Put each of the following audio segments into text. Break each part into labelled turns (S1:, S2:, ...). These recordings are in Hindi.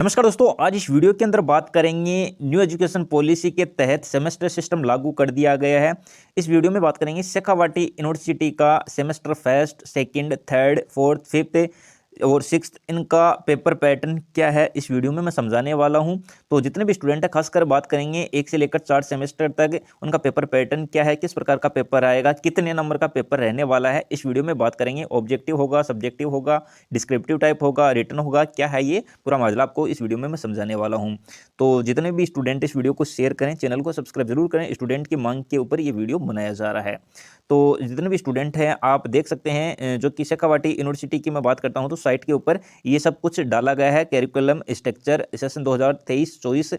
S1: नमस्कार दोस्तों, आज इस वीडियो के अंदर बात करेंगे न्यू एजुकेशन पॉलिसी के तहत सेमेस्टर सिस्टम लागू कर दिया गया है। इस वीडियो में बात करेंगे शेखावाटी यूनिवर्सिटी का semester first, second, third, fourth, fifth और सिक्स्थ इनका पेपर पैटर्न क्या है, इस वीडियो में मैं समझाने वाला हूं। तो जितने भी स्टूडेंट हैं खासकर बात करेंगे 1 से लेकर 4 सेमेस्टर तक उनका पेपर पैटर्न क्या है, किस प्रकार का पेपर आएगा, कितने नंबर का पेपर रहने वाला है, इस वीडियो में बात करेंगे। ऑब्जेक्टिव होगा, सब्जेक्टिव होगा, डिस्क्रिप्टिव टाइप होगा, रिटन होगा, क्या है ये पूरा मामला आपको इस वीडियो में मैं समझाने वाला हूँ। तो जितने भी स्टूडेंट इस वीडियो को शेयर करें, चैनल को सब्सक्राइब जरूर करें। स्टूडेंट की मांग के ऊपर ये वीडियो बनाया जा रहा है। तो जितने भी स्टूडेंट हैं आप देख सकते हैं, जो कि शेखावाटी यूनिवर्सिटी की मैं बात करता हूं तो साइट के ऊपर ये सब कुछ डाला गया है। करिकुलम स्ट्रक्चर सेशन 2023-24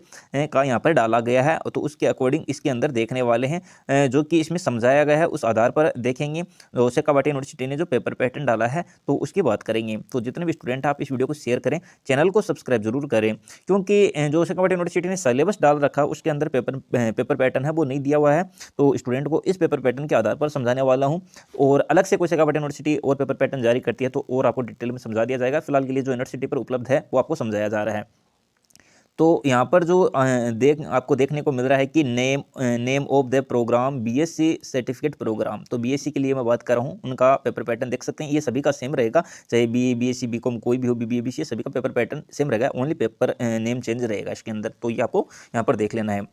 S1: का यहाँ पर डाला गया है, तो उसके अकॉर्डिंग इसके अंदर देखने वाले हैं, जो कि इसमें समझाया गया है उस आधार पर देखेंगे। तो शेखावाटी यूनिवर्सिटी ने जो पेपर पैटर्न डाला है तो उसकी बात करेंगे। तो जितने भी स्टूडेंट आप इस वीडियो को शेयर करें, चैनल को सब्सक्राइब जरूर करें, क्योंकि जो शेखावाटी यूनिवर्सिटी ने सिलेबस डाल रखा उसके अंदर पेपर पैटर्न है वो नहीं दिया हुआ है। तो स्टूडेंट को इस पेपर पैटर्न के आधार पर समझाने वाला हूं, और अलग से कोई शेखावाटी यूनिवर्सिटी और पेपर पैटर्न जारी करती है तो और आपको डिटेल में समझा दिया जाएगा। फिलहाल के लिए जो यूनिवर्सिटी पर उपलब्ध है वो आपको समझाया जा रहा है। तो यहाँ पर जो आपको देखने को मिल रहा है कि name of the programme BSc certificate programme. तो बीएससी के लिए मैं बात कर रहा हूँ, उनका पेपर पैटर्न देख सकते हैं। ये सभी का सेम रहेगा, चाहे बीए, बीएससी, बीकॉम कोई भी हो, बीबीए, बीसीए, सभी का पेपर पैटर्न सेम रहेगा। ओनली पेपर नेम चेंज रहेगा इसके अंदर। तो ये आपको यहाँ पर देख लेना है।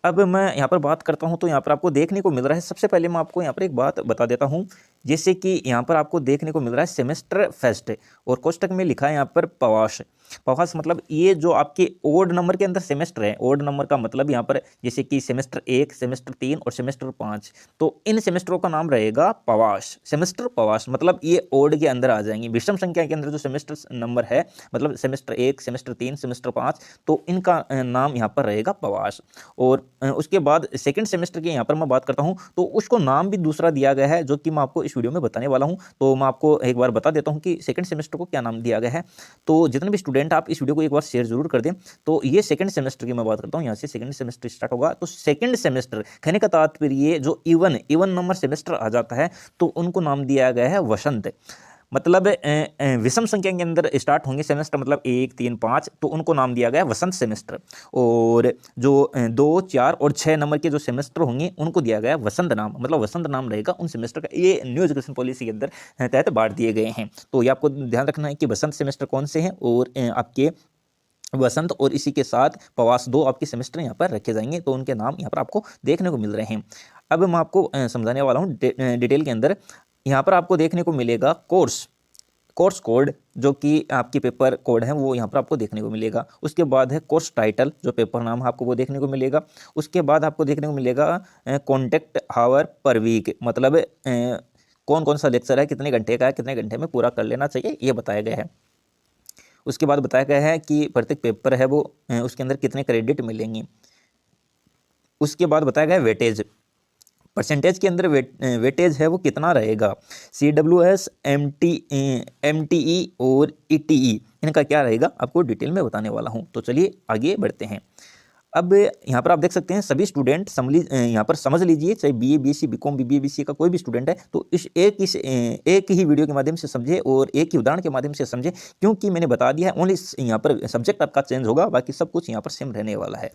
S1: अब मैं यहाँ पर बात करता हूँ तो यहाँ पर आपको देखने को मिल रहा है, सबसे पहले मैं आपको यहाँ पर एक बात बता देता हूँ। जैसे कि यहाँ पर आपको देखने को मिल रहा है सेमेस्टर फर्स्ट, और कोष्टक में लिखा है यहाँ पर पवाश। पवास मतलब ये जो आपके ओड नंबर के अंदर सेमेस्टर है। ओड नंबर का मतलब यहाँ पर जैसे कि सेमेस्टर 1, सेमेस्टर 3 और सेमेस्टर 5, तो इन सेमेस्टरों का नाम रहेगा पवाश। सेमेस्टर पवाश मतलब ये ओड के अंदर आ जाएंगे। विषम संख्या के अंदर जो सेमेस्टर नंबर है, मतलब सेमेस्टर 1, सेमेस्टर 3, सेमेस्टर 5, तो इनका नाम यहाँ पर रहेगा पवाश। और उसके बाद सेकंड सेमेस्टर की यहाँ पर मैं बात करता हूँ तो उसको नाम भी दूसरा दिया गया है, जो कि मैं आपको इस वीडियो में बताने वाला हूँ। तो मैं आपको एक बार बता देता हूँ कि सेकंड सेमेस्टर को क्या नाम दिया गया है। तो जितने भी स्टूडेंट आप इस वीडियो को एक बार शेयर जरूर कर दें। तो ये सेकंड सेमेस्टर की मैं बात करता हूँ, यहाँ से सेकंड सेमेस्टर स्टार्ट होगा। तो सेकंड सेमेस्टर कहने का तात्पर्य जो इवन नंबर सेमेस्टर आ जाता है तो उनको नाम दिया गया है वसंत। मतलब विषम संख्या के अंदर स्टार्ट होंगे सेमेस्टर, मतलब 1, 3, 5, तो उनको नाम दिया गया वसंत सेमेस्टर। और जो 2, 4 और 6 नंबर के जो सेमेस्टर होंगे उनको दिया गया वसंत नाम, मतलब वसंत नाम रहेगा उन सेमेस्टर का। ये न्यू एजुकेशन पॉलिसी के अंदर तहत बांट दिए गए हैं। तो ये आपको ध्यान रखना है कि वसंत सेमेस्टर कौन से हैं, और आपके वसंत और इसी के साथ पवास 2 आपके सेमेस्टर यहाँ पर रखे जाएंगे। तो उनके नाम यहाँ पर आपको देखने को मिल रहे हैं। अब मैं आपको समझाने वाला हूँ डिटेल के अंदर। यहाँ पर आपको देखने को मिलेगा कोर्स कोड, जो कि आपकी पेपर कोड है वो यहाँ पर आपको देखने को मिलेगा। उसके बाद है कोर्स टाइटल, जो पेपर नाम है आपको वो देखने को मिलेगा। उसके बाद आपको देखने को मिलेगा कॉन्टेक्ट हावर पर वीक, मतलब कौन कौन सा लेक्चर है, कितने घंटे का है, कितने घंटे में पूरा कर लेना चाहिए, ये बताया गया है। उसके बाद बताया गया है कि प्रत्येक पेपर है वो उसके अंदर कितने क्रेडिट मिलेंगे। उसके बाद बताया गया है वेटेज, परसेंटेज के अंदर वेटेज है वो कितना रहेगा। CWS, MTE और ETE इनका क्या रहेगा आपको डिटेल में बताने वाला हूँ। तो चलिए आगे बढ़ते हैं। अब यहाँ पर आप देख सकते हैं सभी स्टूडेंट यहाँ पर समझ लीजिए, चाहे BA, BSc, BCom, BBA, BCA का कोई भी स्टूडेंट है तो एक ही वीडियो के माध्यम से समझे और एक ही उदाहरण के माध्यम से समझे, क्योंकि मैंने बता दिया है ओनली यहाँ पर सब्जेक्ट आपका चेंज होगा, बाकी सब कुछ यहाँ पर सेम रहने वाला है।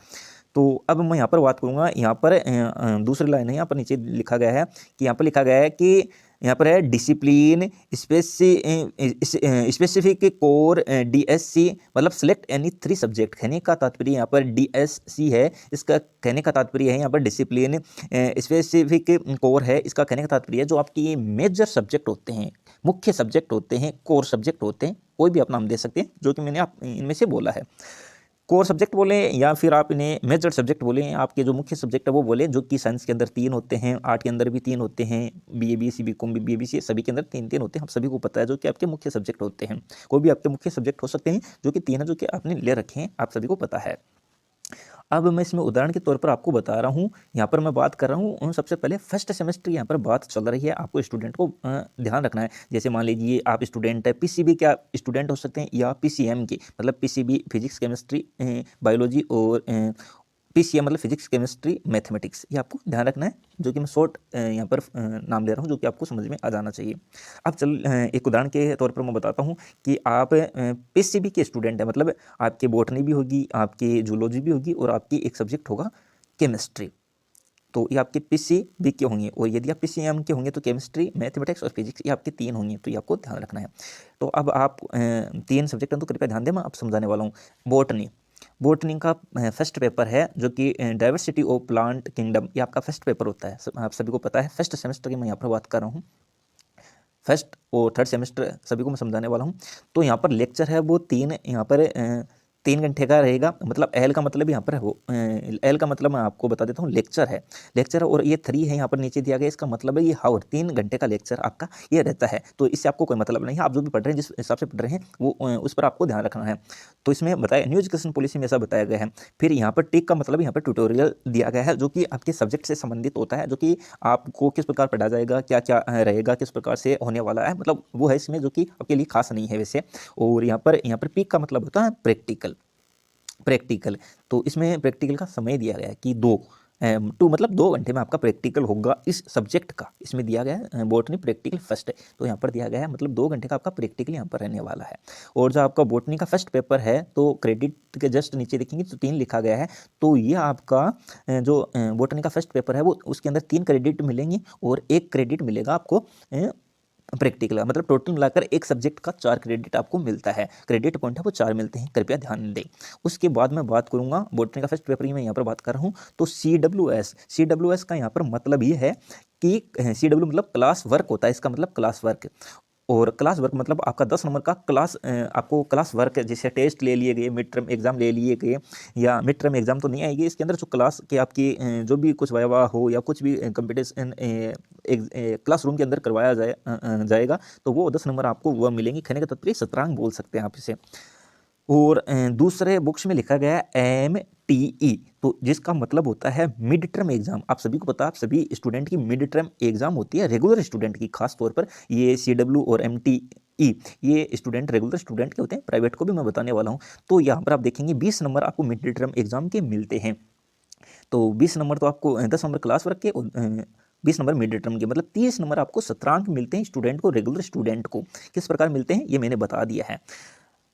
S1: तो अब मैं यहाँ पर बात करूँगा, यहाँ पर दूसरी लाइन है, यहाँ पर नीचे लिखा गया है कि यहाँ पर लिखा गया है कि यहाँ पर है डिसिप्लिन स्पेसिफिक कोर DSC, मतलब सिलेक्ट एनी 3 सब्जेक्ट। कहने का तात्पर्य यहाँ पर DSC है, इसका कहने का तात्पर्य है यहाँ पर डिसिप्लिन स्पेसिफिक कोर है, इसका कहने का तात्पर्य है जो आपकी मेजर सब्जेक्ट होते हैं, मुख्य सब्जेक्ट होते हैं, कोर सब्जेक्ट होते हैं, कोई भी आप नाम दे सकते हैं, जो कि मैंने आप इनमें से बोला है। कोर सब्जेक्ट बोले या फिर आप इन्हें मेजर सब्जेक्ट बोले, आपके जो मुख्य सब्जेक्ट है वो बोले, जो कि साइंस के अंदर 3 होते हैं, आर्ट के अंदर भी 3 होते हैं, BA, BSc, BCom, BBA, BCA सभी के अंदर 3 होते हैं, हम सभी को पता है, जो कि आपके मुख्य सब्जेक्ट होते हैं। कोई भी आपके मुख्य सब्जेक्ट हो सकते हैं जो कि 3 है, जो कि आपने ले रखे हैं, आप सभी को पता है। अब मैं इसमें उदाहरण के तौर पर आपको बता रहा हूँ। यहाँ पर मैं बात कर रहा हूँ सबसे पहले फर्स्ट सेमेस्टर यहाँ पर बात चल रही है, आपको स्टूडेंट को ध्यान रखना है। जैसे मान लीजिए आप स्टूडेंट है, PCB क्या स्टूडेंट हो सकते हैं, या PCM के, मतलब PCB फिजिक्स, केमिस्ट्री, बायोलॉजी और पीसीएम मतलब फिजिक्स केमिस्ट्री मैथमेटिक्स, ये आपको ध्यान रखना है, जो कि मैं शॉर्ट यहाँ पर नाम ले रहा हूँ, जो कि आपको समझ में आ जाना चाहिए। अब चल एक उदाहरण के तौर पर मैं बताता हूँ कि आप पीसीबी के स्टूडेंट हैं, मतलब आपके बॉटनी भी होगी, आपकी जूलॉजी भी होगी और आपकी एक सब्जेक्ट होगा केमिस्ट्री। तो ये आपके पीसीबी के होंगे, और यदि आप पीसीएम के होंगे तो केमिस्ट्री, मैथमेटिक्स और फिजिक्स, ये आपके 3 होंगे, तो ये आपको ध्यान रखना है। तो अब आप 3 सब्जेक्ट हैं तो कृपया ध्यान दें, मैं आप समझाने वाला हूँ। बॉटनी, बॉटनी का फर्स्ट पेपर है जो कि डाइवर्सिटी ऑफ प्लांट किंगडम, ये आपका फर्स्ट पेपर होता है, आप सभी को पता है। फर्स्ट सेमेस्टर की मैं यहाँ पर बात कर रहा हूँ, फर्स्ट और थर्ड सेमेस्टर सभी को मैं समझाने वाला हूँ। तो यहाँ पर लेक्चर है वो 3, यहाँ पर 3 घंटे का रहेगा, मतलब एल का मतलब यहाँ पर हो, एल का मतलब मैं आपको बता देता हूँ, लेक्चर है, लेक्चर, और ये 3 है यहाँ पर नीचे दिया गया, इसका मतलब है ये हावर 3 घंटे का लेक्चर आपका ये रहता है। तो इससे आपको कोई मतलब नहीं है, आप जो भी पढ़ रहे हैं, जिस हिसाब से पढ़ रहे हैं वो उस पर आपको ध्यान रखना है। तो इसमें बताया, न्यू एजुकेशन पॉलिसी में ऐसा बताया गया है। फिर यहाँ पर टिक का मतलब यहाँ पर ट्यूटोरियल दिया गया है, जो कि आपके सब्जेक्ट से संबंधित होता है, जो कि आपको किस प्रकार पढ़ा जाएगा, क्या क्या रहेगा, किस प्रकार से होने वाला है, मतलब वो है इसमें, जो कि आपके लिए खास नहीं है वैसे। और यहाँ पर पीक का मतलब होता है प्रैक्टिकल, प्रैक्टिकल। तो इसमें प्रैक्टिकल का समय दिया गया है कि 2 मतलब 2 घंटे में आपका प्रैक्टिकल होगा इस सब्जेक्ट का, इसमें दिया गया है बॉटनी प्रैक्टिकल फर्स्ट है, तो यहाँ पर दिया गया है मतलब 2 घंटे का आपका प्रैक्टिकल यहाँ पर रहने वाला है। और जो आपका बॉटनी का फर्स्ट पेपर है, तो क्रेडिट के जस्ट नीचे देखेंगे तो 3 लिखा गया है, तो ये आपका जो बॉटनी का फर्स्ट पेपर है वो उसके अंदर 3 क्रेडिट मिलेंगे और 1 क्रेडिट मिलेगा आपको प्रैक्टिकल, मतलब टोटल मिलाकर एक सब्जेक्ट का 4 क्रेडिट आपको मिलता है, क्रेडिट पॉइंट है वो 4 मिलते हैं, कृपया ध्यान दें। उसके बाद मैं बात करूंगा बॉटनी का फर्स्ट पेपर की, मैं यहाँ पर बात कर रहा हूँ, तो CWS का यहाँ पर मतलब ये है कि CW मतलब क्लास वर्क होता है, इसका मतलब क्लास वर्क, और क्लास वर्क मतलब आपका 10 नंबर का क्लास, आपको क्लास वर्क जैसे टेस्ट ले लिए गए, मिड टर्म एग्जाम ले लिए गए, या मिड टर्म एग्जाम तो नहीं आएगी, इसके अंदर जो क्लास के आपकी जो भी कुछ वायवा हो या कुछ भी कंपटीशन क्लासरूम के अंदर करवाया जाएगा, तो वो 10 नंबर आपको वो मिलेंगे, कहने का तात्पर्य शतरंज बोल सकते हैं आप इसे। और दूसरे बुक्स में लिखा गया है MTE, तो जिसका मतलब होता है मिड टर्म एग्जाम। आप सभी को पता है, आप सभी स्टूडेंट की मिड टर्म एग्जाम होती है, रेगुलर स्टूडेंट की खास तौर पर, ये CW और MTE ये स्टूडेंट रेगुलर स्टूडेंट के होते हैं, प्राइवेट को भी मैं बताने वाला हूँ। तो यहाँ पर आप देखेंगे 20 नंबर आपको मिड टर्म एग्जाम के मिलते हैं, तो 20 नंबर तो आपको 10 नंबर क्लास वर्क के, 20 नंबर मिड टर्म के, मतलब 30 नंबर आपको शतरंज मिलते हैं स्टूडेंट को, रेगुलर स्टूडेंट को। किस प्रकार मिलते हैं ये मैंने बता दिया है।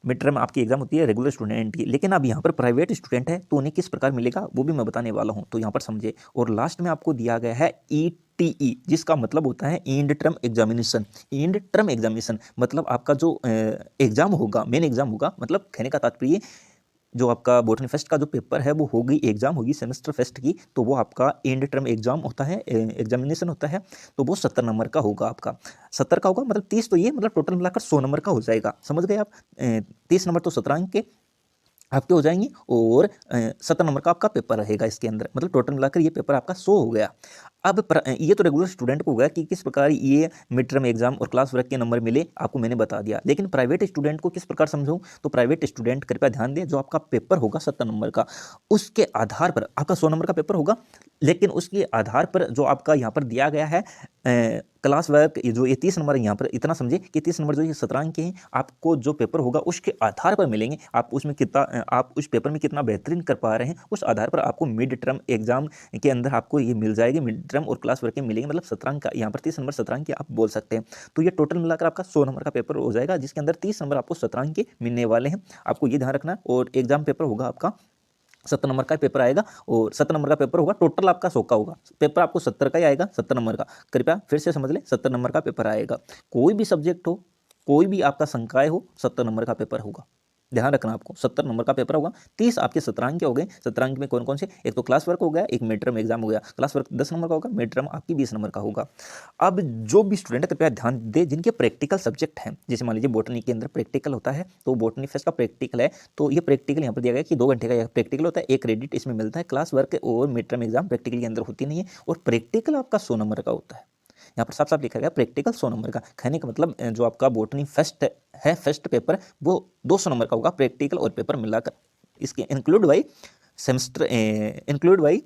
S1: मिड टर्म आपकी एग्जाम होती है रेगुलर स्टूडेंट की, लेकिन अब यहाँ पर प्राइवेट स्टूडेंट है तो उन्हें किस प्रकार मिलेगा वो भी मैं बताने वाला हूँ, तो यहाँ पर समझे। और लास्ट में आपको दिया गया है ETE, जिसका मतलब होता है and term examination. And term examination मतलब आपका जो एग्जाम होगा, मेन एग्जाम होगा, मतलब कहने का तात्पर्य जो आपका बॉटनी फर्स्ट का जो पेपर है वो होगी, एग्जाम होगी सेमेस्टर फर्स्ट की, तो वो आपका एंड टर्म एग्जाम होता है, एग्जामिनेशन होता है, तो वो 70 नंबर का होगा आपका, 70 का होगा, मतलब 30 तो ये मतलब टोटल मिलाकर 100 नंबर का हो जाएगा, समझ गए आप। 30 नंबर तो शतरंज के आपके हो जाएंगे, और 70 नंबर का आपका पेपर रहेगा इसके अंदर, मतलब टोटल मिलाकर ये पेपर आपका 100 हो गया। अब ये तो रेगुलर स्टूडेंट को होगा कि किस प्रकार ये मिड टर्म एग्जाम और क्लास वर्क के नंबर मिले, आपको मैंने बता दिया। लेकिन प्राइवेट स्टूडेंट को किस प्रकार समझाऊं, तो प्राइवेट स्टूडेंट कृपया ध्यान दें, जो आपका पेपर होगा 70 नंबर का, उसके आधार पर आपका 100 नंबर का पेपर होगा, लेकिन उसके आधार पर जो आपका यहाँ पर दिया गया है क्लास वर्क, जो ये 30 नंबर यहाँ पर इतना समझे कि 30 नंबर जो ये शतरंज के हैं, आपको जो पेपर होगा उसके आधार पर मिलेंगे, आप उसमें कितना, आप उस पेपर में कितना बेहतरीन कर पा रहे हैं, उस आधार पर आपको मिड टर्म एग्जाम के अंदर आपको ये मिल जाएगी, मिड टर्म और क्लास वर्क के मिलेंगे, मतलब शतरंज का यहाँ पर 30 नंबर शतरंज के आप बोल सकते हैं। तो ये टोटल मिलाकर आपका 100 नंबर का पेपर हो जाएगा, जिसके अंदर 30 नंबर आपको शतरंज के मिलने वाले हैं, आपको ये ध्यान रखना है। और एग्जाम पेपर होगा आपका 70 नंबर का पेपर आएगा, और 70 नंबर का पेपर होगा, टोटल आपका 100 का होगा, पेपर आपको 70 का ही आएगा, 70 नंबर का, कृपया फिर से समझ लें, 70 नंबर का पेपर आएगा। कोई भी सब्जेक्ट हो, कोई भी आपका संकाय हो, 70 नंबर का पेपर होगा, ध्यान रखना आपको, 70 नंबर का पेपर होगा। 30 आपके शतरंज के हो गए, शतरंज में कौन कौन से, एक तो क्लास वर्क हो गया, एक मिड टर्म एग्जाम हो गया, क्लास वर्क 10 नंबर का होगा, मिड टर्म आपकी 20 नंबर का होगा। अब जो भी स्टूडेंट कृपया ध्यान दे, जिनके प्रैक्टिकल सब्जेक्ट हैं, जैसे मान लीजिए बॉटनी के अंदर प्रैक्टिकल होता है, तो बॉटनी फर्स्ट का प्रैक्टिकल है, तो ये प्रैक्टिकल यहाँ पर दिया गया कि 2 घंटे का प्रैक्टिकल होता है, 1 क्रेडिट इसमें मिलता है, क्लास वर्क और मिड टर्म एग्जाम प्रैक्टिकल के अंदर होती नहीं है, और प्रैक्टिकल आपका 100 नंबर का होता है। यहाँ पर साफ साफ लिखा गया प्रैक्टिकल 100 नंबर का, कहने का मतलब जो आपका बॉटनी फर्स्ट है, फर्स्ट पेपर वो 200 नंबर का होगा, प्रैक्टिकल और पेपर मिलाकर, इसके include by semester, include by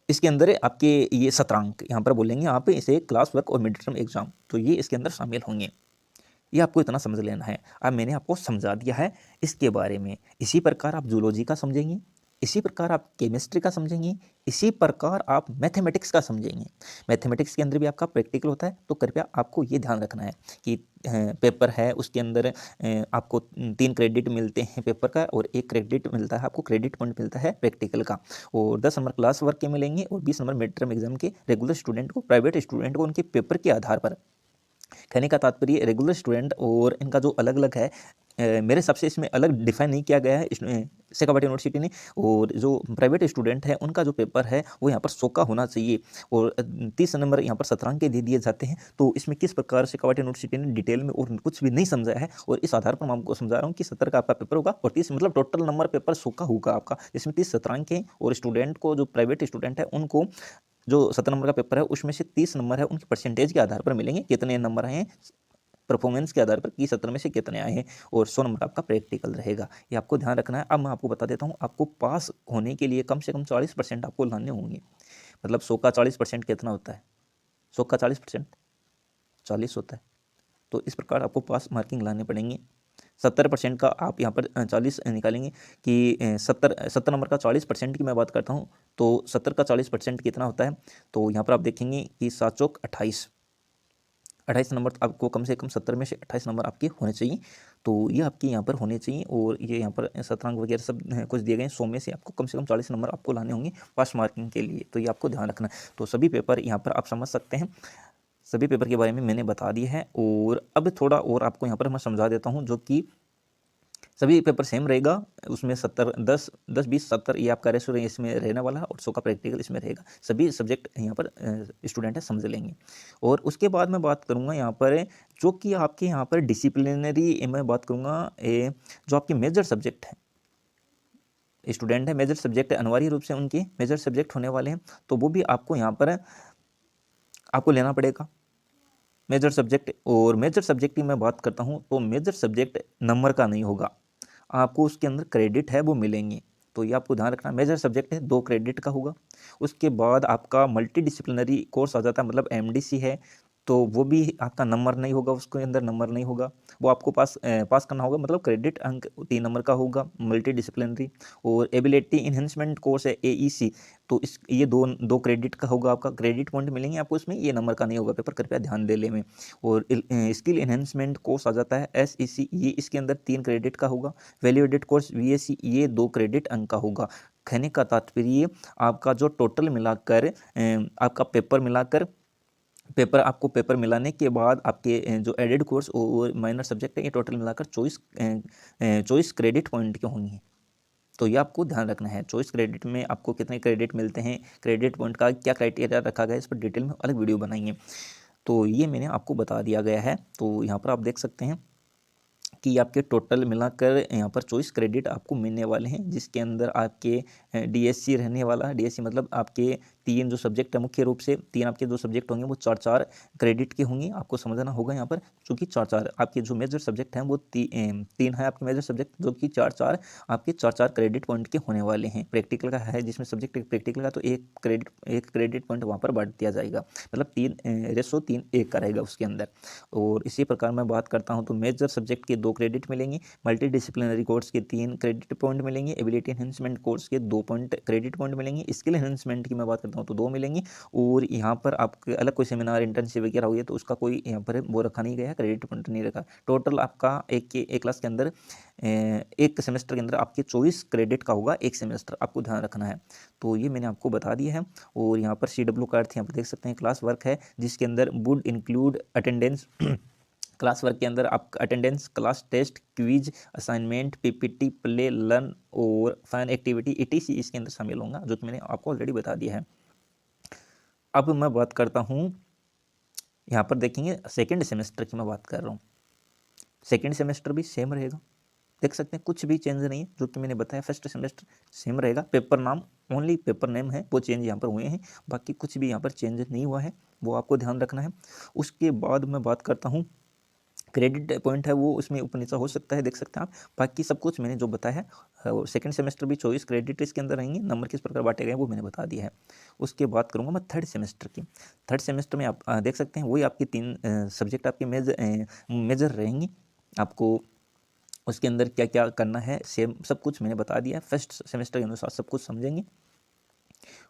S1: इसके अंदर आपके ये शतरंज, यहाँ पर बोलेंगे आप इसे क्लास वर्क और मिड टर्म एग्जाम, तो ये इसके अंदर शामिल होंगे। ये आपको इतना समझ लेना है। अब मैंने आपको समझा दिया है इसके बारे में। इसी प्रकार आप जूलॉजी का समझेंगे, इसी प्रकार आप केमिस्ट्री का समझेंगे, इसी प्रकार आप मैथमेटिक्स का समझेंगे। मैथमेटिक्स के अंदर भी आपका प्रैक्टिकल होता है, तो कृपया आपको ये ध्यान रखना है कि पेपर है उसके अंदर आपको 3 क्रेडिट मिलते हैं पेपर का, और 1 क्रेडिट मिलता है आपको, क्रेडिट पॉइंट मिलता है प्रैक्टिकल का, और 10 नंबर क्लास वर्क के मिलेंगे, और 20 नंबर मिड टर्म एग्जाम के रेगुलर स्टूडेंट को, प्राइवेट स्टूडेंट को उनके पेपर के आधार पर। कहने का तात्पर्य रेगुलर स्टूडेंट और इनका जो अलग अलग है, मेरे हिसाब से इसमें अलग डिफाइन नहीं किया गया है इसमें शेखावाटी यूनिवर्सिटी ने, और जो प्राइवेट स्टूडेंट है उनका जो पेपर है वो यहाँ पर 100 का होना चाहिए, और 30 नंबर यहाँ पर शतरंज के दे दिए जाते हैं। तो इसमें किस प्रकार शेखावाटी यूनिवर्सिटी ने डिटेल में और कुछ भी नहीं समझाया है, और इस आधार पर मैं आपको समझा रहा हूँ कि 70 का आपका पेपर होगा, और 30 मतलब टोटल नंबर पेपर 100 का होगा आपका, जिसमें 30 शतरंज के, और स्टूडेंट को जो प्राइवेट स्टूडेंट है उनको जो 70 नंबर का पेपर है उसमें से 30 नंबर है उनकी परसेंटेज के आधार पर मिलेंगे, कितने नंबर आए हैं परफॉर्मेंस के आधार पर कि 70 में से कितने आए हैं, और 100 नंबर आपका प्रैक्टिकल रहेगा। ये आपको ध्यान रखना है। अब मैं आपको बता देता हूँ, आपको पास होने के लिए कम से कम 40% आपको लाने होंगे। मतलब 100 का 40% कितना होता है? 100 का 40% 40 होता है। तो इस प्रकार आपको पास मार्किंग लाने पड़ेंगे। 70% का आप यहाँ पर 40 निकालेंगे कि 70 नंबर का 40% की मैं बात करता हूँ, तो 70 का 40% कितना होता है? तो यहाँ पर आप देखेंगे कि 7 चौक 28, 28 नंबर आपको कम से कम 70 में से 28 नंबर आपके होने चाहिए। तो ये आपके यहाँ पर होने चाहिए, और ये यहाँ पर शतरंज वगैरह सब कुछ दिए गए हैं। 100 में से आपको कम से कम 40 नंबर आपको लाने होंगे पास मार्किंग के लिए, तो ये आपको ध्यान रखना है। तो सभी पेपर यहाँ पर आप समझ सकते हैं, सभी पेपर के बारे में मैंने बता दिया है, और अब थोड़ा और आपको यहाँ पर मैं समझा देता हूँ, जो कि सभी पेपर सेम रहेगा। उसमें 70 10 10 20 70 ये आपका रेशो इसमें रहने वाला है, और 100 का प्रैक्टिकल इसमें रहेगा। सभी सब्जेक्ट यहाँ पर स्टूडेंट है समझ लेंगे। और उसके बाद मैं बात करूँगा यहाँ पर जो कि आपके यहाँ पर डिसिप्लिनरी मैं बात करूँगा, जो आपके मेजर सब्जेक्ट है, स्टूडेंट है मेजर सब्जेक्ट अनिवार्य रूप से उनके मेजर सब्जेक्ट होने वाले हैं, तो वो भी आपको यहाँ पर आपको लेना पड़ेगा मेजर सब्जेक्ट। और मेजर सब्जेक्ट की मैं बात करता हूँ, तो मेजर सब्जेक्ट नंबर का नहीं होगा, आपको उसके अंदर क्रेडिट है वो मिलेंगे। तो ये आपको ध्यान रखना, मेजर सब्जेक्ट है 2 क्रेडिट का होगा। उसके बाद आपका मल्टी डिसिप्लिनरी कोर्स आ जाता है, मतलब एमडीसी है, तो वो भी आपका नंबर नहीं होगा, उसके अंदर नंबर नहीं होगा, वो आपको पास करना होगा, मतलब क्रेडिट अंक 3 नंबर का होगा मल्टी डिसिप्लिनरी। और एबिलिटी इन्हेंसमेंट कोर्स है एईसी, तो इस ये दो क्रेडिट का होगा, आपका क्रेडिट पॉइंट मिलेंगे आपको इसमें, ये नंबर का नहीं होगा पेपर, कृपया ध्यान दे ले में। और स्किल इन्हेंसमेंट कोर्स आ जाता है एसईसी, ये इसके अंदर 3 क्रेडिट का होगा। वैल्यू एडेड कोर्स वीएसी, ये 2 क्रेडिट अंक का होगा। कहने का तात्पर्य आपका जो टोटल मिलाकर आपका पेपर आपको पेपर मिलाने के बाद आपके जो एडेड कोर्स और माइनर सब्जेक्ट है, ये टोटल मिलाकर 24 क्रेडिट पॉइंट के होंगे। तो ये आपको ध्यान रखना है, 24 क्रेडिट में आपको कितने क्रेडिट मिलते हैं, क्रेडिट पॉइंट का क्या क्राइटेरिया रखा गया है, इस पर डिटेल में अलग वीडियो बनाएंगे। तो ये मैंने आपको बता दिया गया है। तो यहाँ पर आप देख सकते हैं कि आपके टोटल मिलाकर यहाँ पर 24 क्रेडिट आपको मिलने वाले हैं, जिसके अंदर आपके डीएससी रहने वाला है। डीएससी मतलब आपके 3 जो सब्जेक्ट है, मुख्य रूप से 3 आपके जो सब्जेक्ट होंगे वो 4-4 क्रेडिट के होंगे, आपको समझना होगा यहाँ पर, चूँकि 4-4 आपके जो मेजर सब्जेक्ट हैं वो 3 है आपके मेजर सब्जेक्ट, जो कि 4-4 आपके 4-4 क्रेडिट पॉइंट के होने वाले हैं। प्रैक्टिकल का है, जिसमें सब्जेक्ट प्रैक्टिकल का, तो एक क्रेडिट पॉइंट वहाँ पर बांट दिया जाएगा, मतलब 3:3:1 का रहेगा उसके अंदर। और इसी प्रकार मैं बात करता हूँ, तो मेजर सब्जेक्ट के 2 क्रेडिट मिलेंगे, मल्टी डिसिप्लिनरी कोर्स के 3 क्रेडिट पॉइंट मिलेंगे, एबिलिटी एनहेंसमेंट कोर्स के 2 क्रेडिट पॉइंट मिलेंगे, स्किल एनहेंसमेंट की मैं बात करता हूँ तो 2 मिलेंगे। और यहाँ पर आपके अलग कोई सेमिनार इंटर्नशिप वगैरह हुई है तो उसका कोई यहाँ पर वो रखा नहीं गया, क्रेडिट पॉइंट नहीं रखा। टोटल आपका एक क्लास के अंदर एक सेमेस्टर के अंदर आपके 24 क्रेडिट का होगा एक सेमेस्टर, आपको ध्यान रखना है। तो ये मैंने आपको बता दिया है। और यहाँ पर CW का अर्थ यहाँ पर देख सकते हैं, क्लास वर्क है, जिसके अंदर would include attendance class work के अंदर आप attendance, class test, quiz, assignment, PPT, play, learn और फैन एक्टिविटी ETC इसके अंदर शामिल होगा, जो कि मैंने आपको ऑलरेडी बता दिया है। अब मैं बात करता हूँ, यहाँ पर देखेंगे सेकेंड सेमेस्टर की मैं बात कर रहा हूँ। सेकेंड सेमेस्टर भी सेम रहेगा, देख सकते हैं कुछ भी चेंज नहीं है, जो कि मैंने बताया फर्स्ट सेमेस्टर सेम रहेगा। पेपर नाम, ओनली पेपर नेम है वो चेंज यहाँ पर हुए हैं, बाकी कुछ भी यहाँ पर चेंज नहीं हुआ है, वो आपको ध्यान रखना है। उसके बाद मैं बात करता हूँ, क्रेडिट पॉइंट है वो उसमें ऊपर नीचा हो सकता है, देख सकते हैं आप, बाकी सब कुछ मैंने जो बताया है। और सेकंड सेमेस्टर भी 24 क्रेडिट इसके अंदर रहेंगे, नंबर किस प्रकार बांटे गए वो मैंने बता दिया है। उसके बाद करूँगा मैं थर्ड सेमेस्टर की। थर्ड सेमेस्टर में आप देख सकते हैं वही आपकी 3 सब्जेक्ट आपके मेजर रहेंगे आपको। उसके अंदर क्या क्या करना है सेम सब कुछ मैंने बता दिया है। फर्स्ट सेमेस्टर के अनुसार सब कुछ समझेंगे।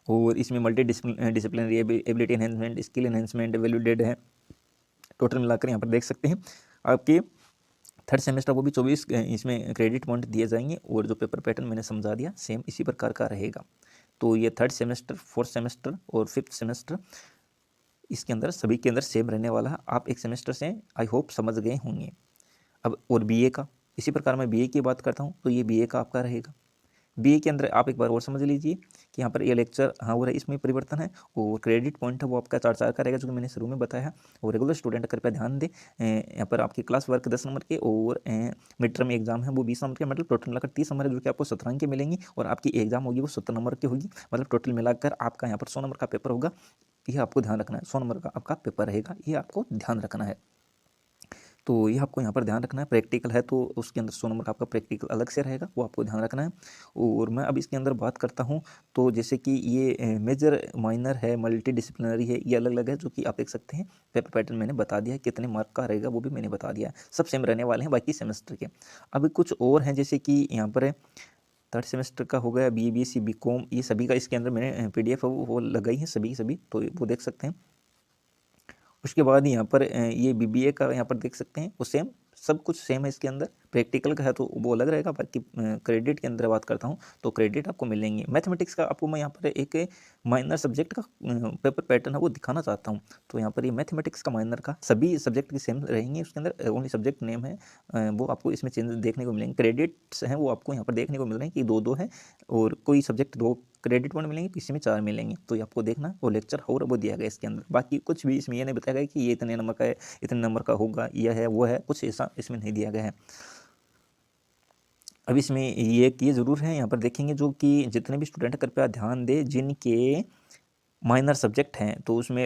S1: और इसमें multi disciplinary ability enhancement, skill enhancement, value added है। टोटल मिलाकर यहाँ पर देख सकते हैं आपके थर्ड सेमेस्टर को भी 24 इसमें क्रेडिट पॉइंट दिए जाएंगे। और जो पेपर पैटर्न मैंने समझा दिया सेम इसी प्रकार का रहेगा। तो ये थर्ड सेमेस्टर, फोर्थ सेमेस्टर और फिफ्थ सेमेस्टर इसके अंदर सभी के अंदर सेम रहने वाला है। आप एक सेमेस्टर से आई होप समझ गए होंगे। अब और बीए का इसी प्रकार मैं बीए की बात करता हूँ तो ये बीए का आपका रहेगा। बीए के अंदर आप एक बार और समझ लीजिए कि यहाँ पर ये लेक्चर हाँ हो रहा है, इसमें परिवर्तन है। और क्रेडिट पॉइंट है वो आपका 4 का रहेगा जो कि मैंने शुरू में बताया। और रेगुलर स्टूडेंट कृपया ध्यान दें, यहाँ पर आपकी क्लास वर्क 10 नंबर के और मिड टर्म एग्जाम है वो 20 नंबर के, मतलब टोटल मिलाकर 30 नंबर है जो कि आपको 17 के मिलेंगी। और आपकी एग्जाम होगी वो 70 नंबर की होगी, मतलब टोटल मिलाकर आपका यहाँ पर 100 नंबर का पेपर होगा। ये आपको ध्यान रखना है, 100 नंबर का आपका पेपर रहेगा, ये आपको ध्यान रखना है। तो ये आपको यहाँ पर ध्यान रखना है। प्रैक्टिकल है तो उसके अंदर 100 नंबर का आपका प्रैक्टिकल अलग से रहेगा, वो आपको ध्यान रखना है। और मैं अब इसके अंदर बात करता हूँ तो जैसे कि ये मेजर माइनर है, मल्टी डिसिप्लिनरी है, ये अलग अलग है जो कि आप देख सकते हैं। पेपर पैटर्न मैंने बता दिया है, कितने मार्क का रहेगा वो भी मैंने बता दिया है। सब सेम रहने वाले हैं बाकी सेमेस्टर के। अभी कुछ और हैं जैसे कि यहाँ पर है थर्ड सेमेस्टर का हो गया BBC BCom, ये सभी का इसके अंदर मैंने PDF वो लगाई है सभी, तो वो देख सकते हैं। उसके बाद यहाँ पर ये BBA का यहाँ पर देख सकते हैं वो सेम, सब कुछ सेम है इसके अंदर। प्रैक्टिकल का है तो वो अलग रहेगा। बाकी क्रेडिट के अंदर बात करता हूँ तो क्रेडिट आपको मिलेंगे। मैथमेटिक्स का आपको मैं यहाँ पर एक माइनर सब्जेक्ट का पेपर पैटर्न है वो दिखाना चाहता हूँ। तो यहाँ पर ये मैथमेटिक्स का माइनर का सभी सब्जेक्ट की सेम रहेंगे, उसके अंदर ओनली सब्जेक्ट नेम है वो आपको इसमें चेंज देखने को मिलेंगे। क्रेडिट्स हैं वो आपको यहाँ पर देखने को मिल रहे हैं कि 2-2 है, और कोई सब्जेक्ट 2 क्रेडिट पॉइंट मिलेंगे, किसी में 4 मिलेंगे। तो ये आपको देखना वो लेक्चर हो वो दिया गया इसके अंदर। बाकी कुछ भी इसमें ये नहीं बताया गया कि ये इतने नंबर का है, इतने नंबर का होगा, यह है वो है, कुछ ऐसा इसमें नहीं दिया गया है। अब इसमें ये ज़रूर है, यहाँ पर देखेंगे जो कि जितने भी स्टूडेंट कृपया ध्यान दें जिनके माइनर सब्जेक्ट हैं तो उसमें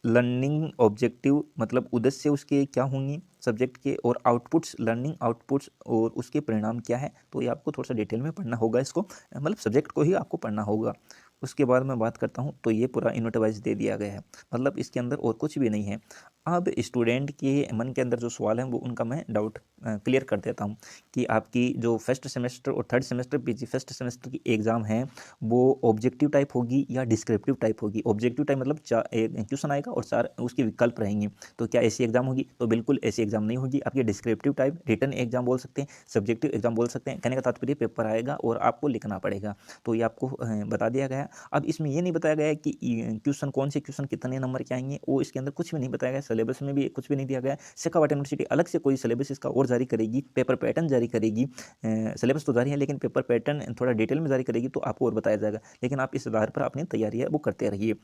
S1: लर्निंग ऑब्जेक्टिव मतलब उद्देश्य उसके क्या होंगे सब्जेक्ट के, और आउटपुट्स, लर्निंग आउटपुट्स और उसके परिणाम क्या है। तो ये आपको थोड़ा सा डिटेल में पढ़ना होगा इसको, मतलब सब्जेक्ट को ही आपको पढ़ना होगा। उसके बाद मैं बात करता हूँ तो ये पूरा यूनिट वाइज दे दिया गया है, मतलब इसके अंदर और कुछ भी नहीं है। अब स्टूडेंट के मन के अंदर जो सवाल है वो उनका मैं डाउट क्लियर कर देता हूँ कि आपकी जो फर्स्ट सेमेस्टर और third semester PG first semester की एग्ज़ाम है वो ऑब्जेक्टिव टाइप होगी या डिस्क्रिप्टिव टाइप होगी। ऑब्जेक्टिव टाइप मतलब क्वेश्चन आएगा और 4 उसके विकल्प रहेंगे। तो क्या ऐसी एग्जाम होगी? तो बिल्कुल ऐसी एग्जाम नहीं होगी। आपकी डिस्क्रिप्टिव टाइप रिटन एग्जाम बोल सकते हैं, सब्जेक्टिव एग्जाम बोल सकते हैं। कहने का तात्पर्य पेपर आएगा और आपको लिखना पड़ेगा। तो ये आपको बता दिया गया है। अब इसमें ये नहीं बताया गया है कि क्वेश्चन कौन से क्वेश्चन कितने नंबर के आएंगे, वो इसके अंदर कुछ भी नहीं बताया गया। सिलेबस में भी कुछ भी नहीं दिया गया है। शेखावाटी यूनिवर्सिटी अलग से कोई सिलेबस इसका और जारी करेगी, पेपर पैटर्न जारी करेगी। सिलेबस तो जारी है लेकिन पेपर पैटर्न थोड़ा डिटेल में जारी करेगी तो आपको और बताया जाएगा। लेकिन आप इस आधार पर अपनी तैयारी है वो करते रहिए।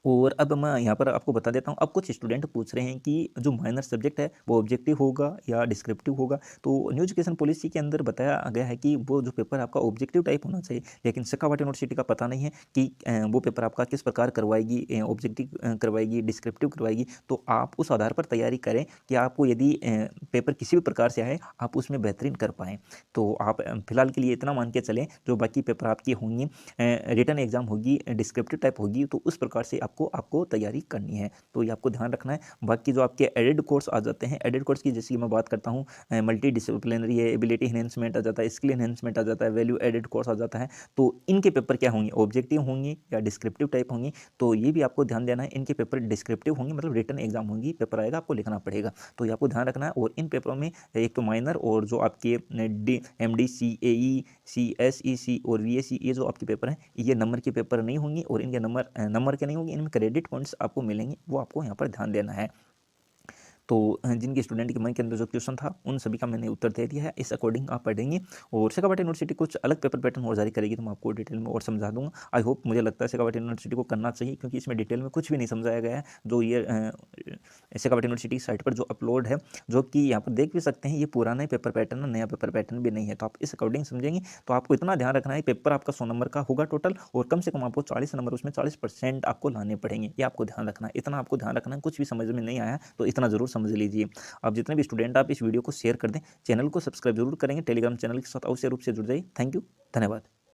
S1: और अब मैं यहाँ पर आपको बता देता हूँ। अब कुछ स्टूडेंट पूछ रहे हैं कि जो माइनर सब्जेक्ट है वो ऑब्जेक्टिव होगा या डिस्क्रिप्टिव होगा। तो न्यू एजुकेशन पॉलिसी के अंदर बताया गया है कि वो जो पेपर आपका ऑब्जेक्टिव टाइप होना चाहिए, लेकिन शेखावाटी यूनिवर्सिटी का पता नहीं है कि वो पेपर आपका किस प्रकार करवाएगी, ऑब्जेक्टिव करवाएगी, डिस्क्रिप्टिव करवाएगी। तो आप उस आधार पर तैयारी करें कि आपको यदि पेपर किसी भी प्रकार से आए आप उसमें बेहतरीन कर पाएँ। तो आप फिलहाल के लिए इतना मान के चलें, जो बाकी पेपर आपकी होंगी, रिटन एग्जाम होगी, डिस्क्रिप्टिव टाइप होगी, तो उस प्रकार से आपको तैयारी करनी है। तो ये आपको ध्यान रखना है। बाकी जो आपके एडेड कोर्स आ जाते हैं, एडेड कोर्स की जैसे कि मैं बात करता हूँ मल्टी डिसिप्लिनरी है, एबिलिटी एनहेंसमेंट आ जाता है, स्किल एनहेंसमेंट आ जाता है, वैल्यू एडेड कोर्स आ जाता है। तो इनके पेपर क्या होंगे, ऑब्जेक्टिव होंगे या डिस्क्रिप्टिव टाइप होंगी। तो ये भी आपको ध्यान देना है। इनके पेपर डिस्क्रिप्टिव होंगे, मतलब रिटन एग्जाम होंगी, पेपर आएगा आपको लिखना पड़ेगा। तो ये आपको ध्यान रखना है। और इन पेपरों में एक तो माइनर और जो आपके MD CAE CSEC और VAC ये जो आपके पेपर हैं ये नंबर के पेपर नहीं होंगे, और इनके नंबर के नहीं होंगे, इनमें क्रेडिट पॉइंट्स आपको मिलेंगे, वो आपको यहाँ पर ध्यान देना है। तो जिनके स्टूडेंट के मन के अंदर जो क्वेश्चन था उन सभी का मैंने उत्तर दे दिया है। इस अकॉर्डिंग आप पढ़ेंगे। और शेखावाटी यूनिवर्सिटी कुछ अलग पेपर पैटर्न और जारी करेगी तो मैं आपको डिटेल में और समझा दूंगा। आई होप, मुझे लगता है शेखावाटी यूनिवर्सिटी को करना चाहिए, क्योंकि इसमें डिटेल में कुछ भी नहीं समझाया गया है। जो ये शेखावाटी यूनिवर्सिटी की साइट पर जो अपलोड है, जो कि यहाँ पर देख भी सकते हैं, ये पुराना ही पेपर पैटर्न है, नया पेपर पैटर्न भी नहीं है। तो आप इस अकॉर्डिंग समझेंगे। तो आपको इतना ध्यान रखना है, पेपर आपका 100 नंबर का होगा टोटल, और कम से कम आपको 40 नंबर उसमें 40% आपको लाने पड़ेंगे। ये आपको ध्यान रखना है, इतना आपको ध्यान रखना है। कुछ भी समझ में नहीं आया तो इतना जरूर समझ लीजिए। आप जितने भी स्टूडेंट आप इस वीडियो को शेयर कर दें, चैनल को सब्सक्राइब जरूर करेंगे, टेलीग्राम चैनल के साथ अवश्य रूप से जुड़ जाइए। थैंक यू, धन्यवाद।